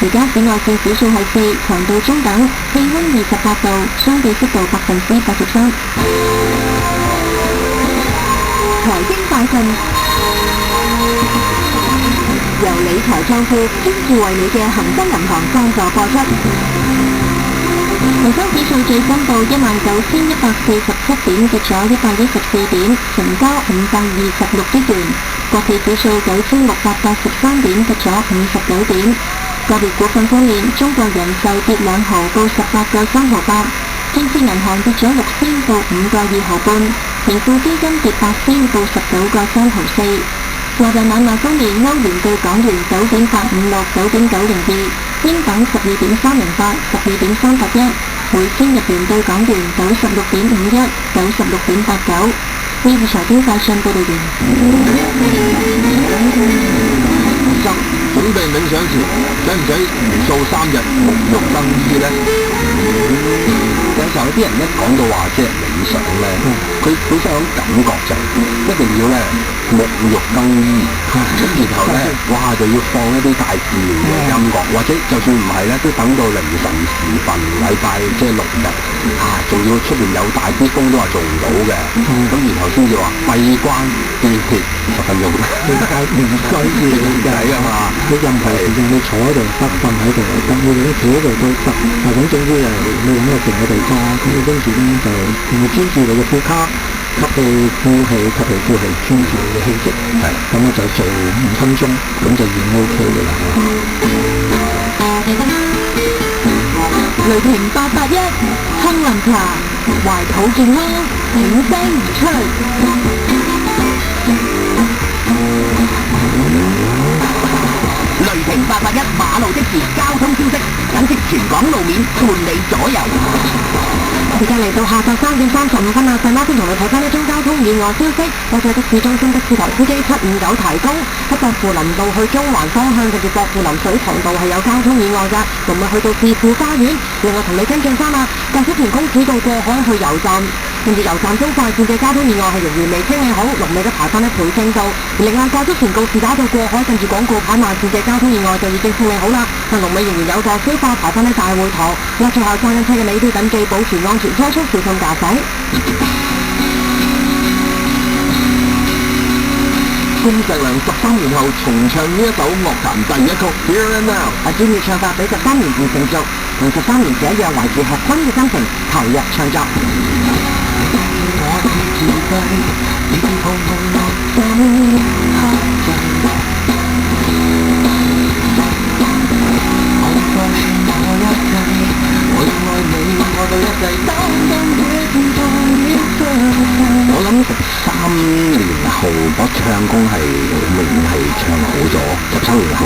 而家紫外線指數係4，強度中等，氣溫28度，相對濕度83%。財經快訊，由理財創富專注為你嘅恒生銀行贊助播出。恒生指數最新報19,147點，跌咗114點，成交526億元。國企指數9,683點，跌咗59點。個別股份方面，中國人壽跌2毫，報18個3毫8；建設銀行跌咗6仙，報5個2毫半；盈富基金跌8仙，報19個3毫4。外幣買賣方面，歐元對港元9.856、9.902，英鎊12.308、12.381，每千日元對港元96.51、96.89。呢次財經快訊報道完。準備冥想前，使唔使元素3日沐浴更衣呢？有時候啲人一講到話即係冥想咧，佢本身有種感覺就一定要咧沐浴更衣，咁然後咧哇就要放一啲大自然嘅音樂，或者就算唔係咧，都等到凌晨時分，禮拜即係6日仲要出邊有大啲風都話做唔到嘅，咁然後先至話閉關記血10分鐘，唔需要嘅㗎嘛。你任何時間你坐喺度得，瞓喺度得，你哋企喺度都得。咁總之你揾個靜嘅地方，咁你跟住咧就專注你嘅呼吸，吸氣呼氣，吸氣呼氣，專注你嘅氣息。咁我就做5分鐘，咁就已經 OK 嘅啦。雷霆881，杏林茶，懷抱健康，挺身而出。雷霆881馬路的時交通消息，緊貼全港路面，伴你左右。時間嚟到下晝3點35分啦，細媽先同你睇翻一宗交通意外消息。我在的士中心的士台司機759提供，喺薄扶林道去中環方向，近住薄扶林水塘道係有交通意外㗎，同埋去到置富花園。另外同你跟進翻啦，駕駛田公主道過海去油站，近住油站中快線嘅交通意外係仍然未清理好，龍尾都排翻喺培正道。另外快速前告士打道過海近住廣告牌慢線嘅交通意外就已經清理好啦，但龍尾仍然有待消化，排翻喺大會堂。最後揸緊車嘅你都要謹記保持安全車速，小心駕駛。恭碩良13年後重唱呢一首樂壇第一曲《Here and Now》，專業唱法比13年前成熟，同13年前一樣維持學生嘅心情，投入唱作。我諗13年後，我唱功係永遠係唱好咗，13年後。